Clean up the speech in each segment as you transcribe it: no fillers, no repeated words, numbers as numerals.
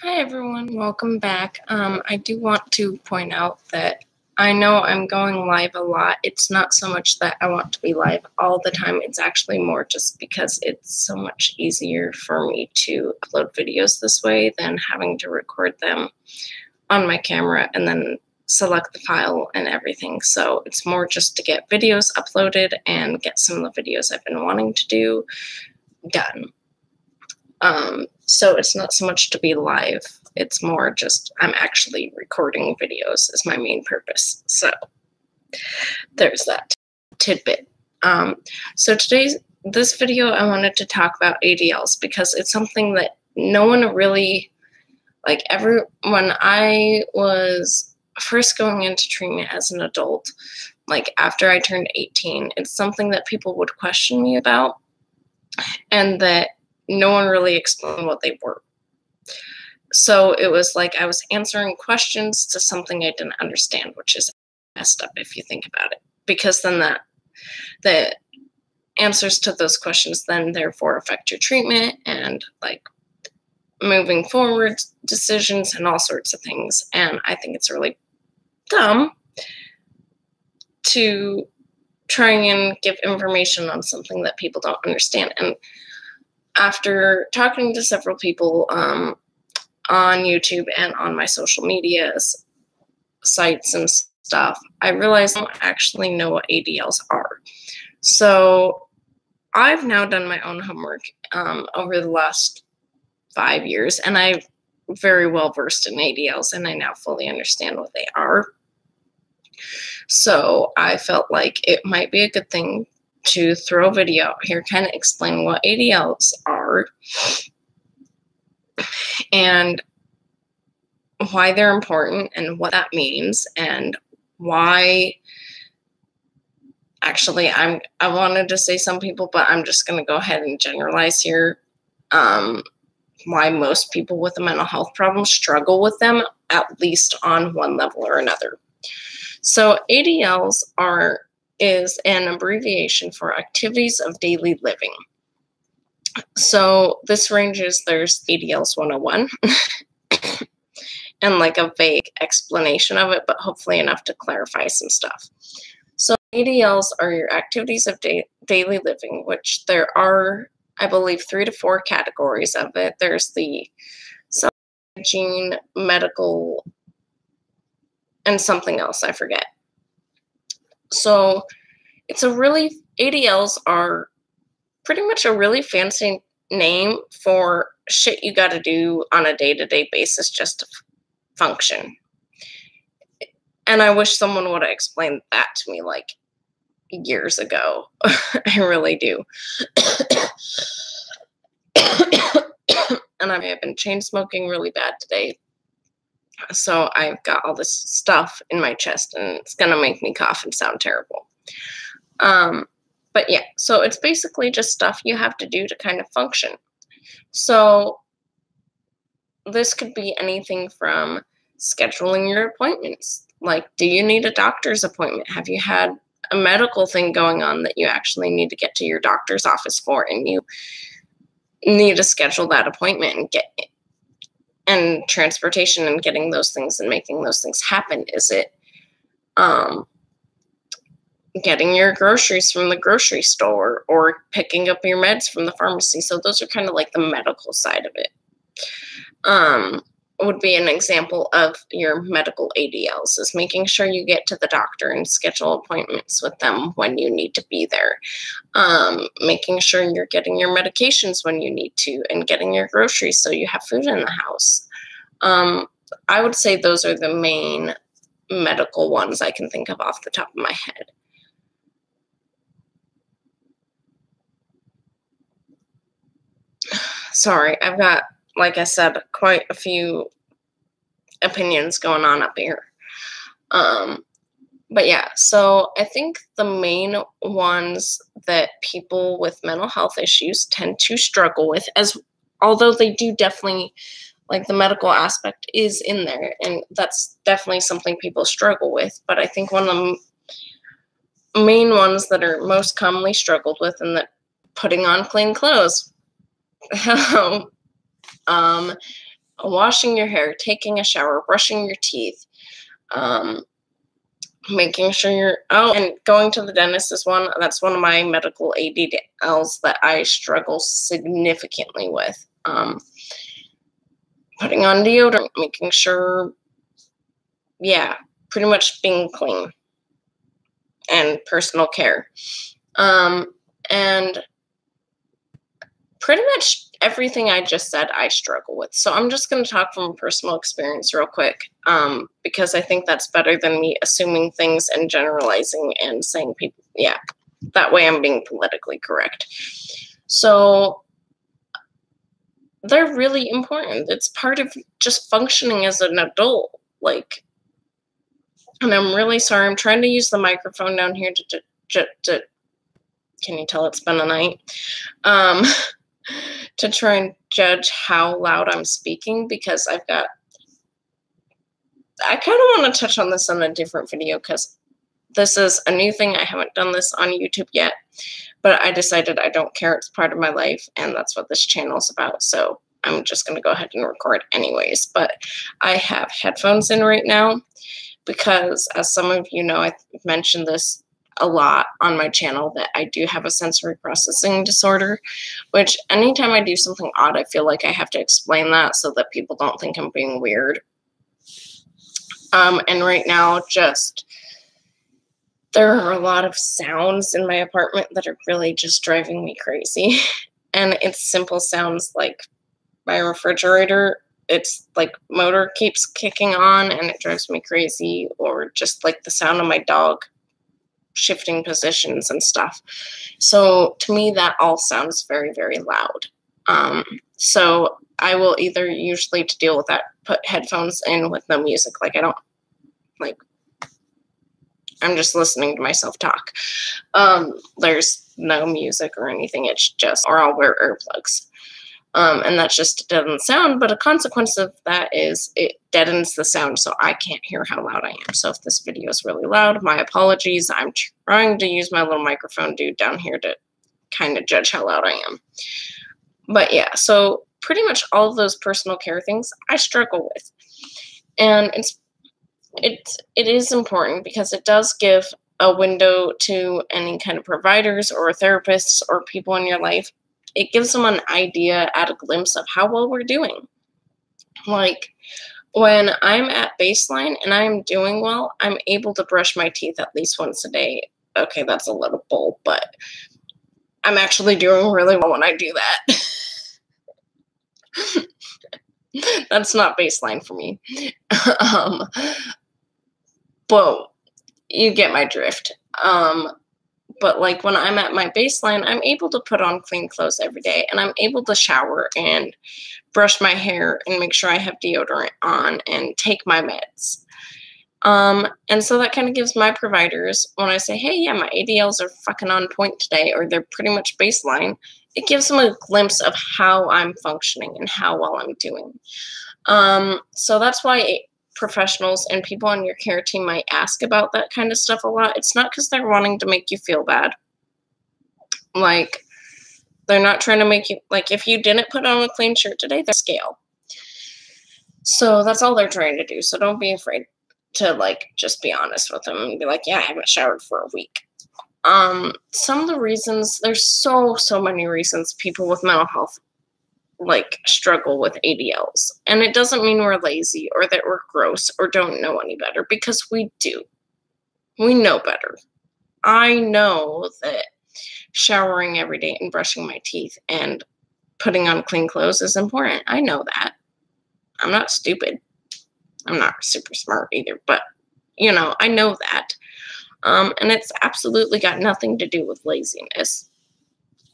Hi everyone, welcome back. I do want to point out that I know I'm going live a lot. It's not so much that I want to be live all the time. It's actually more just because it's so much easier for me to upload videos this way than having to record them on my camera and then select the file and everything. So it's more just to get videos uploaded and get some of the videos I've been wanting to do done. So it's not so much to be live. It's more just I'm actually recording videos is my main purpose. So there's that tidbit. So this video, I wanted to talk about ADLs because it's something that no one really, when I was first going into treatment as an adult, like after I turned 18, it's something that people would question me about and that no one really explained what they were. So it was like I was answering questions to something I didn't understand, which is messed up if you think about it. Because then the answers to those questions then therefore affect your treatment and like moving forward decisions and all sorts of things. And I think it's really dumb to try and give information on something that people don't understand. And after talking to several people on YouTube and on my social media sites and stuff, I realized I don't actually know what ADLs are. So I've now done my own homework over the last 5 years, and I'm very well versed in ADLs, and I now fully understand what they are. So I felt like it might be a good thing to throw a video out here, kind of explain what ADLs are and why they're important and what that means and why. Actually, I wanted to say some people, but I'm just going to go ahead and generalize here. Why most people with a mental health problem struggle with them, at least on one level or another. So ADLs is an abbreviation for activities of daily living. So this ranges, there's ADLs 101 and like a vague explanation of it, but hopefully enough to clarify some stuff. So ADLs are your activities of daily living, which there are, I believe, 3 to 4 categories of it. There's the self-hygiene, medical, and something else, I forget. So ADLs are pretty much a really fancy name for shit you got to do on a day-to-day basis just to function. And I wish someone would have explained that to me like years ago. I really do. And I've been chain smoking really bad today. So I've got all this stuff in my chest and it's going to make me cough and sound terrible. But yeah, so it's basically just stuff you have to do to kind of function. So this could be anything from scheduling your appointments. Like, do you need a doctor's appointment? Have you had a medical thing going on that you actually need to get to your doctor's office for, and you need to schedule that appointment and get it? And transportation and getting those things and making those things happen? Is it getting your groceries from the grocery store or picking up your meds from the pharmacy? So those are kind of like the medical side of it. Would be an example of your medical ADLs is making sure you get to the doctor and schedule appointments with them when you need to be there. Making sure you're getting your medications when you need to and getting your groceries so you have food in the house. I would say those are the main medical ones I can think of off the top of my head. Sorry, I've got, like I said, quite a few opinions going on up here. But yeah, so I think the main ones that people with mental health issues tend to struggle with, although they do definitely, like the medical aspect is in there, and that's definitely something people struggle with. But I think one of the main ones that are most commonly struggled with, and that putting on clean clothes. washing your hair, taking a shower, brushing your teeth, making sure and going to the dentist is one. That's one of my medical ADLs that I struggle significantly with. Putting on deodorant, making sure, pretty much being clean and personal care. And pretty much everything I just said, I struggle with. So I'm just going to talk from personal experience real quick, because I think that's better than me assuming things and generalizing and saying people, that way I'm being politically correct. So they're really important. It's part of just functioning as an adult. Like, and I'm really sorry. I'm trying to use the microphone down here to can you tell it's been a night? To try and judge how loud I'm speaking, because I kind of want to touch on this in a different video, because this is a new thing. I haven't done this on YouTube yet, but I decided I don't care. It's part of my life, and that's what this channel is about. So I'm just going to go ahead and record anyways. But I have headphones in right now because, as some of you know, I've mentioned this a lot on my channel, that I do have a sensory processing disorder, which anytime I do something odd, I feel like I have to explain that so that people don't think I'm being weird. And right now, there are a lot of sounds in my apartment that are really just driving me crazy. And it's simple sounds like my refrigerator, it's like motor keeps kicking on and it drives me crazy, or just like the sound of my dog shifting positions and stuff. So to me, that all sounds very, very loud. So I will either, usually to deal with that, put headphones in with no music. I'm just listening to myself talk. There's no music or anything. It's just, or I'll wear earplugs. And that's just a deadened sound, but a consequence of that is it deadens the sound, so I can't hear how loud I am. So if this video is really loud, my apologies. I'm trying to use my little microphone dude down here to kind of judge how loud I am. But yeah, so pretty much all of those personal care things I struggle with. And it is important because it does give a window to any kind of providers or therapists or people in your life. It gives them an idea, at a glimpse of how well we're doing. Like, when I'm at baseline and I'm doing well, I'm able to brush my teeth at least once a day. Okay, that's a little bold, but I'm actually doing really well when I do that. That's not baseline for me. But you get my drift. But like when I'm at my baseline, I'm able to put on clean clothes every day, and I'm able to shower and brush my hair and make sure I have deodorant on and take my meds. And so that kind of gives my providers, when I say, hey, yeah, my ADLs are fucking on point today, or they're pretty much baseline, it gives them a glimpse of how I'm functioning and how well I'm doing. So that's why professionals and people on your care team might ask about that kind of stuff a lot. It's not because they're wanting to make you feel bad. Like, they're not trying to make you, like, if you didn't put on a clean shirt today, they're scale. So that's all they're trying to do. So don't be afraid to, like, just be honest with them and be like, yeah, I haven't showered for a week. Some of the reasons, there's so many reasons people with mental health like struggle with ADLs. And it doesn't mean we're lazy or that we're gross or don't know any better, because we do. We know better. I know that showering every day and brushing my teeth and putting on clean clothes is important. I know that. I'm not stupid. I'm not super smart either, but you know, I know that. And it's absolutely got nothing to do with laziness.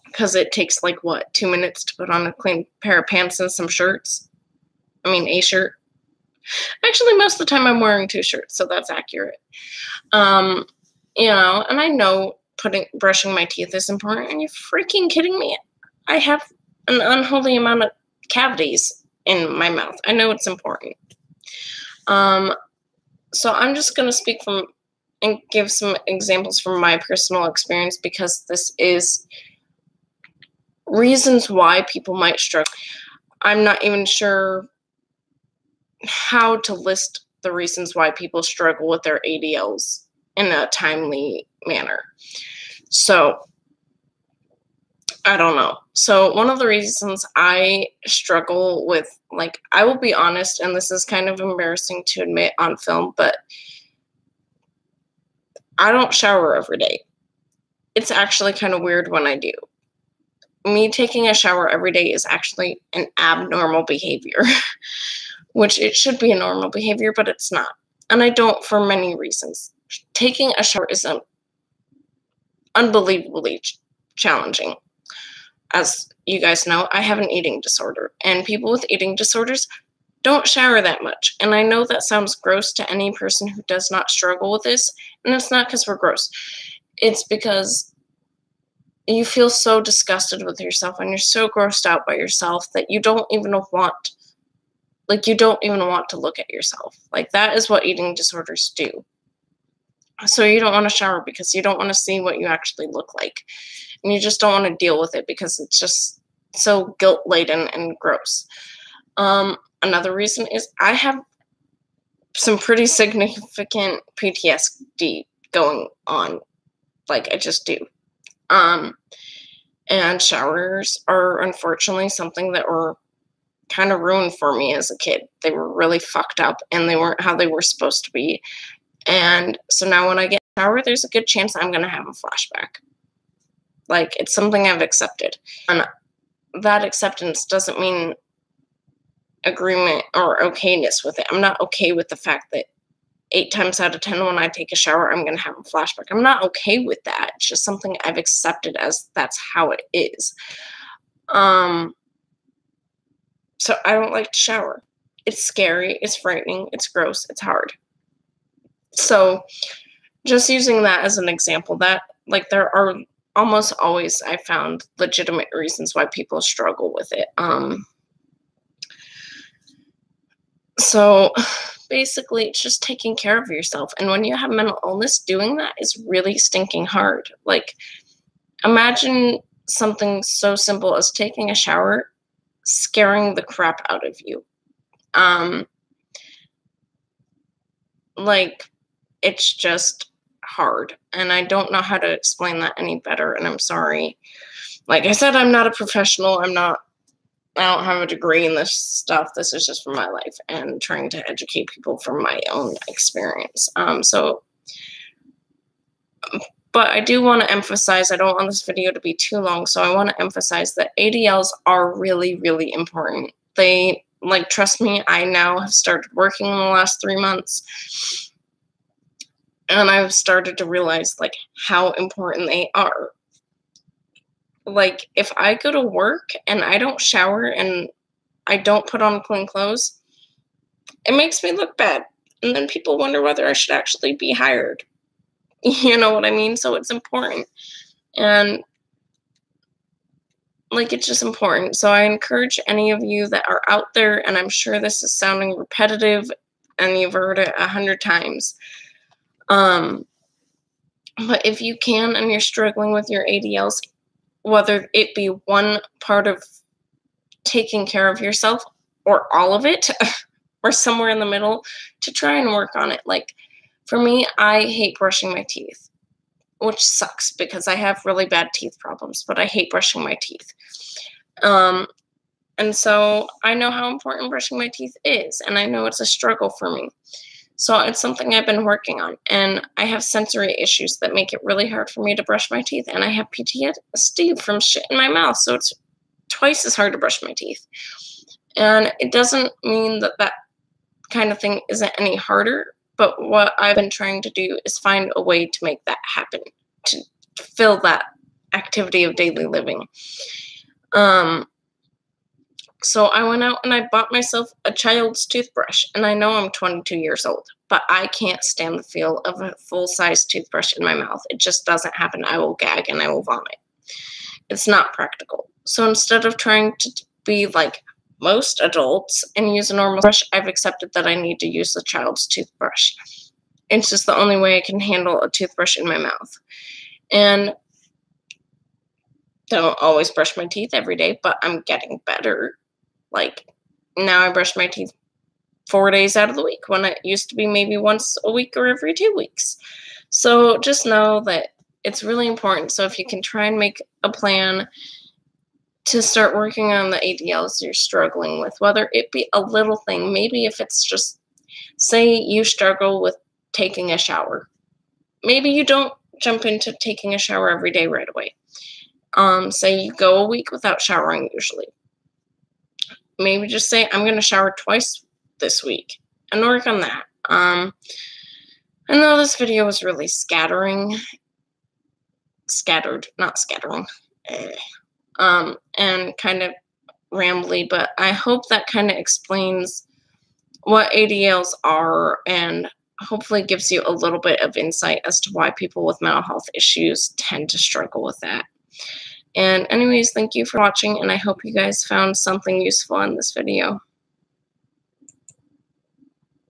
Because it takes, like, what, 2 minutes to put on a clean pair of pants and some shirts? I mean, a shirt. Actually, most of the time I'm wearing 2 shirts, so that's accurate. You know, and I know brushing my teeth is important. Are you freaking kidding me? I have an unholy amount of cavities in my mouth. I know it's important. So I'm just going to speak from and give some examples from my personal experience, because this is reasons why people might struggle. I'm not even sure how to list the reasons why people struggle with their ADLs in a timely manner. So, I don't know. So one of the reasons I struggle with, like, I will be honest, and this is kind of embarrassing to admit on film, but I don't shower every day. It's actually kind of weird when I do. Me taking a shower every day is actually an abnormal behavior, which it should be a normal behavior, but it's not. And I don't for many reasons. Taking a shower is unbelievably challenging. As you guys know, I have an eating disorder, and people with eating disorders don't shower that much. And I know that sounds gross to any person who does not struggle with this, and it's not because we're gross. It's because you feel so disgusted with yourself and you're so grossed out by yourself that you don't even want to look at yourself. Like, that is what eating disorders do. So you don't want to shower because you don't want to see what you actually look like. And you just don't want to deal with it because it's just so guilt-laden and gross. Another reason is I have some pretty significant PTSD going on. Like, I just do. And showers are unfortunately something that were kind of ruined for me as a kid. They were really fucked up and they weren't how they were supposed to be. And so now when I get a shower, there's a good chance I'm going to have a flashback. Like, it's something I've accepted. And that acceptance doesn't mean agreement or okayness with it. I'm not okay with the fact that 8 times out of 10 when I take a shower, I'm going to have a flashback. I'm not okay with that. It's just something I've accepted as that's how it is. So I don't like to shower. It's scary. It's frightening. It's gross. It's hard. So just using that as an example, that, like, there are almost always, I found, legitimate reasons why people struggle with it. So basically, it's just taking care of yourself. And when you have mental illness, doing that is really stinking hard. Like, imagine something so simple as taking a shower scaring the crap out of you. Like, it's just hard. And I don't know how to explain that any better. And I'm sorry. Like I said, I'm not a professional. I don't have a degree in this stuff. This is just from my life and trying to educate people from my own experience. But I do want to emphasize, I don't want this video to be too long, so I want to emphasize that ADLs are really, really important. They, like, trust me, I now have started working in the last 3 months, and I've started to realize, like, how important they are. Like, if I go to work and I don't shower and I don't put on clean clothes, it makes me look bad. And then people wonder whether I should actually be hired. You know what I mean? So it's important. And, like, it's just important. So I encourage any of you that are out there, and I'm sure this is sounding repetitive and you've heard it 100 times. But if you can and you're struggling with your ADLs, whether it be one part of taking care of yourself or all of it or somewhere in the middle, to try and work on it. Like, for me, I hate brushing my teeth, which sucks because I have really bad teeth problems, but I hate brushing my teeth. And so I know how important brushing my teeth is, and I know it's a struggle for me. So it's something I've been working on, and I have sensory issues that make it really hard for me to brush my teeth, and I have PTSD from shit in my mouth, so it's twice as hard to brush my teeth. And it doesn't mean that that kind of thing isn't any harder, but what I've been trying to do is find a way to make that happen, to fill that activity of daily living. So I went out and I bought myself a child's toothbrush, and I know I'm 22 years old, but I can't stand the feel of a full-size toothbrush in my mouth. It just doesn't happen. I will gag and I will vomit. It's not practical. So instead of trying to be like most adults and use a normal brush, I've accepted that I need to use the child's toothbrush. It's just the only way I can handle a toothbrush in my mouth. And don't always brush my teeth every day, but I'm getting better. Like, now I brush my teeth 4 days out of the week when it used to be maybe once a week or every 2 weeks. So just know that it's really important. So if you can try and make a plan to start working on the ADLs you're struggling with, whether it be a little thing, maybe if it's just, say you struggle with taking a shower. Maybe you don't jump into taking a shower every day right away. Say you go a week without showering usually. Maybe just say, I'm going to shower twice this week and work on that. I know this video was really scattered, not scattering, and kind of rambly, but I hope that kind of explains what ADLs are and hopefully gives you a little bit of insight as to why people with mental health issues tend to struggle with that. And anyways, thank you for watching, and I hope you guys found something useful in this video.